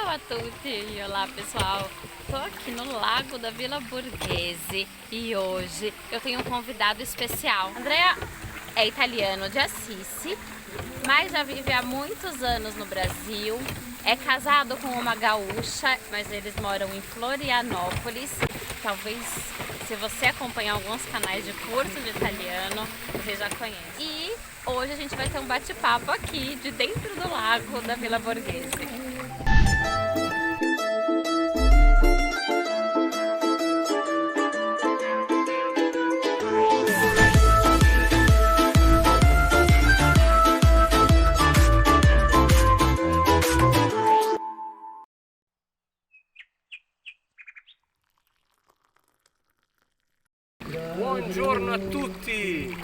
Ciao a tutti, olá pessoal, tô aqui no Lago da Vila Borghese e hoje eu tenho um convidado especial. Andrea é italiano de Assisi, mas já vive há muitos anos no Brasil, é casado com uma gaúcha, mas eles moram em Florianópolis. Talvez, se você acompanhar alguns canais de curso de italiano, você já conhece. E hoje a gente vai ter um bate-papo aqui, de dentro do lago da Vila Borghese. Buongiorno a tutti,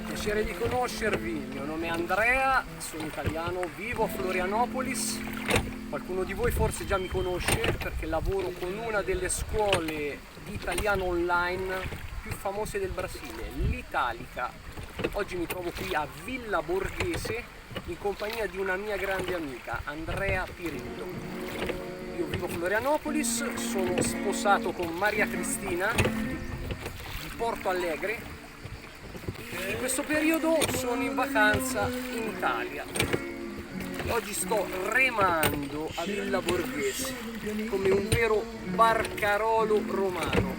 piacere di conoscervi, il mio nome è Andrea, sono italiano, vivo a Florianopolis, qualcuno di voi forse già mi conosce perché lavoro con una delle scuole di italiano online più famose del Brasile, l'Italica. Oggi mi trovo qui a Villa Borghese in compagnia di una mia grande amica, Andrea Pirillo. Io vivo a Florianopolis, sono sposato con Maria Cristina di Porto Alegre e in questo periodo sono in vacanza in Italia. Oggi sto remando a Villa Borghese come un vero barcarolo romano.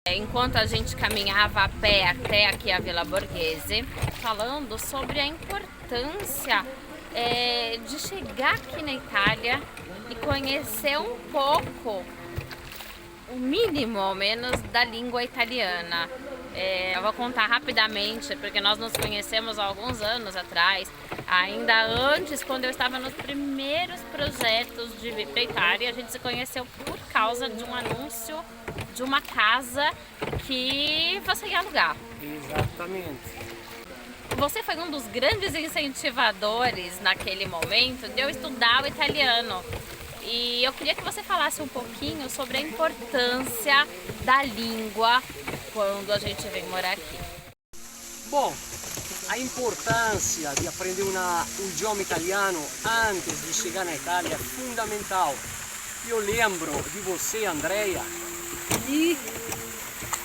Enquanto a gente caminhava a pé até aqui a Vila Borghese, falando sobre a importância de chegar aqui na Itália e conhecer um pouco, o mínimo ao menos, da língua italiana. Eu vou contar rapidamente, porque nós nos conhecemos há alguns anos atrás, ainda antes, quando eu estava nos primeiros projetos de vir para a Itália. A gente se conheceu por causa de um anúncio de uma casa que você ia alugar. Exatamente. Você foi um dos grandes incentivadores naquele momento de eu estudar o italiano. E eu queria que você falasse um pouquinho sobre a importância da língua quando a gente vem morar aqui. Bom, a importância de aprender um idioma italiano antes de chegar na Itália é fundamental. Eu lembro de você, Andrea, e,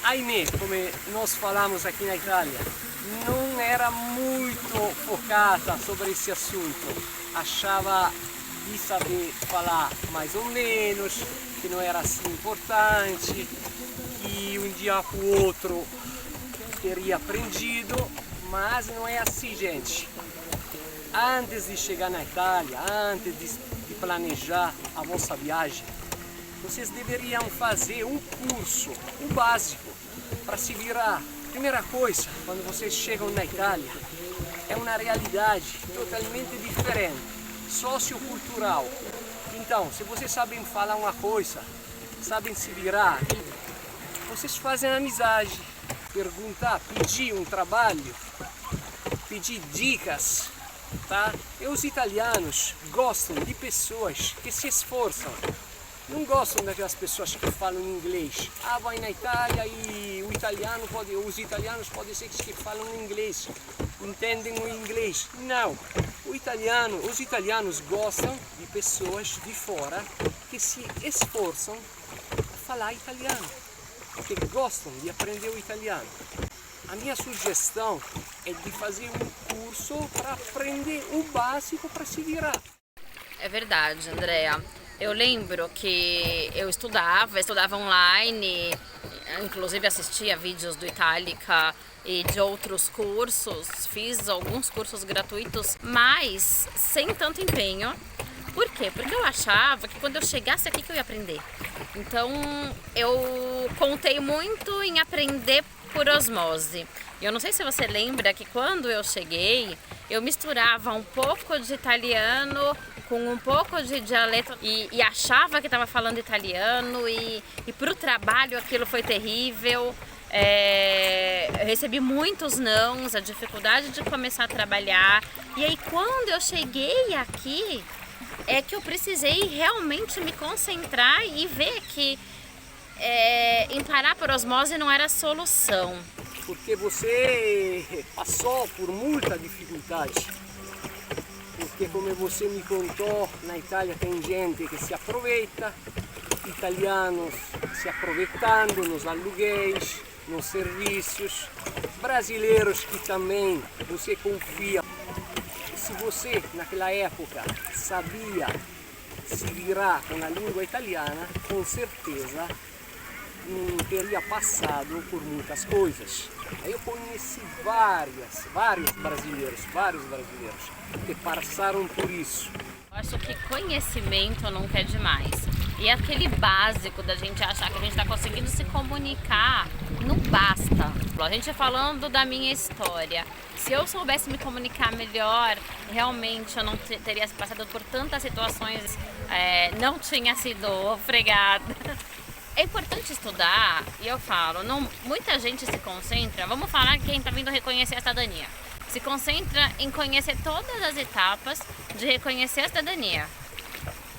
ahimè, come nós falamos aqui na Itália, não era muito focata sobre esse assunto. Achava de saber falar mais ou menos, que não era assim importante, que um dia para o outro teria aprendido, mas não é assim, gente. Antes de chegar na Itália, antes de planejar a vossa viagem, vocês deveriam fazer um curso, o básico, para se virar. Primeira coisa, quando vocês chegam na Itália, é uma realidade totalmente diferente, sociocultural. Então, se vocês sabem falar uma coisa, sabem se virar, vocês fazem amizade, perguntar, pedir um trabalho, pedir dicas, tá? E os italianos gostam de pessoas que se esforçam. Não gostam daquelas pessoas que falam inglês. Ah, vai na Itália e os italianos podem ser que falam inglês, entendem o inglês. Não, os italianos gostam de pessoas de fora que se esforçam a falar italiano, que gostam de aprender o italiano. A minha sugestão é de fazer um curso para aprender o básico para se virar. É verdade, Andrea. Eu lembro que eu estudava online, inclusive assistia vídeos do Itálica e de outros cursos, fiz alguns cursos gratuitos, mas sem tanto empenho. Por quê? Porque eu achava que quando eu chegasse aqui que eu ia aprender. Então eu contei muito em aprender por osmose. Eu não sei se você lembra que quando eu cheguei, eu misturava um pouco de italiano com um pouco de dialeto e achava que estava falando italiano e para o trabalho aquilo foi terrível. Eu recebi muitos nãos, a dificuldade de começar a trabalhar. E aí quando eu cheguei aqui é que eu precisei realmente me concentrar e ver que parar por osmose não era a solução. Porque você passou por muita dificuldade. Porque como você me contou, na Itália tem gente que se aproveita, italianos se aproveitando nos aluguéis, nos serviços, brasileiros que também você confia. Se você naquela época sabia se virar com a língua italiana, com certeza não teria passado por muitas coisas. Eu conheci vários brasileiros que passaram por isso. Eu acho que conhecimento nunca é demais. E aquele básico da gente achar que a gente está conseguindo se comunicar, não basta. A gente falando da minha história. Se eu soubesse me comunicar melhor, realmente eu não teria passado por tantas situações, não tinha sido fregada. É importante estudar, e eu falo, muita gente se concentra, vamos falar quem está vindo reconhecer a cidadania. Se concentra em conhecer todas as etapas de reconhecer a cidadania.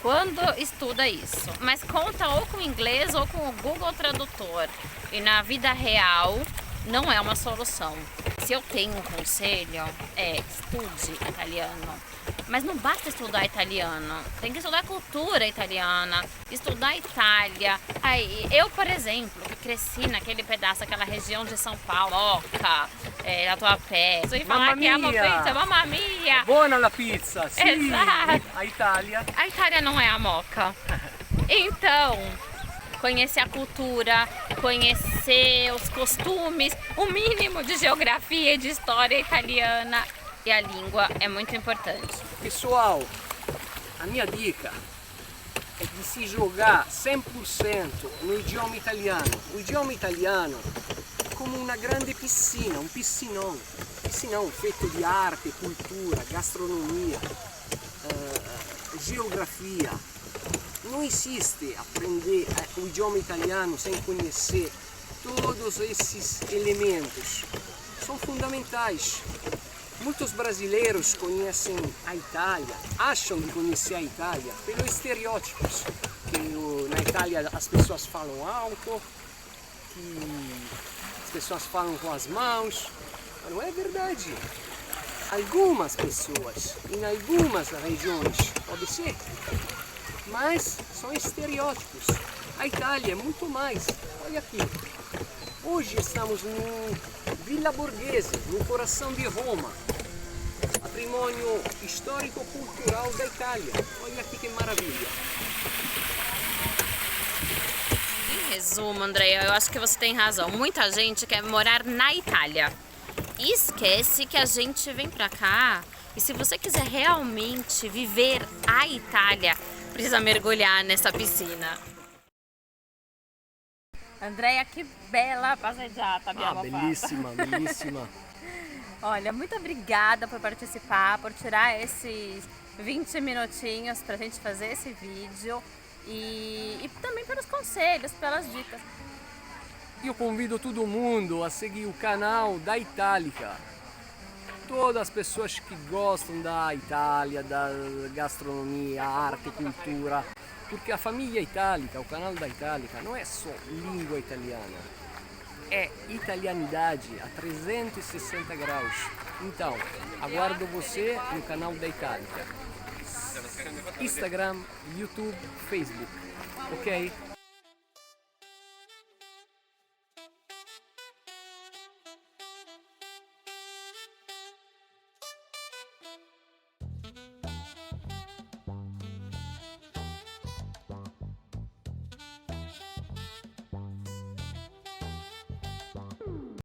Quando estuda isso, mas conta ou com o inglês ou com o Google Tradutor. E na vida real não é uma solução. Se eu tenho um conselho, estude italiano. Mas não basta estudar italiano, tem que estudar a cultura italiana, estudar a Itália. Aí, eu, por exemplo, que cresci naquele pedaço, aquela região de São Paulo, Moca, Tatuapé, e falar que é uma pizza, mamma mia! Buona la pizza, sim! Exato. A Itália. A Itália não é a Moca. Então, conhecer a cultura, conhecer os costumes, o mínimo de geografia e de história italiana. E a língua é muito importante. Pessoal, a minha dica é de se jogar 100% no idioma italiano. O idioma italiano é como uma grande piscina, um piscinão feito de arte, cultura, gastronomia, geografia. Não existe aprender o idioma italiano sem conhecer todos esses elementos. São fundamentais. Muitos brasileiros conhecem a Itália, acham de conhecer a Itália pelos estereótipos, que na Itália as pessoas falam alto, que as pessoas falam com as mãos, mas não é verdade. Algumas pessoas, em algumas regiões, pode ser, mas são estereótipos. A Itália é muito mais. Olha aqui, hoje estamos no Villa Borghese, no coração de Roma, patrimônio histórico-cultural da Itália. Olha aqui que maravilha. Em resumo, Andréia, eu acho que você tem razão. Muita gente quer morar na Itália e esquece que a gente vem pra cá. E se você quiser realmente viver a Itália, precisa mergulhar nessa piscina. Andréia, que bela passeggiata abbiamo fatto. Bellissima, bellissima. Olha, muito obrigada por participar, por tirar esses 20 minutinhos pra gente fazer esse vídeo e também pelos conselhos, pelas dicas. Eu convido todo mundo a seguir o canal da Itálica. Todas as pessoas que gostam da Itália, da gastronomia, arte, cultura, porque a família itálica, o canal da Itálica, não é só língua italiana, é italianidade a 360 graus. Então, aguardo você no canal da Itálica. Instagram, YouTube, Facebook, ok?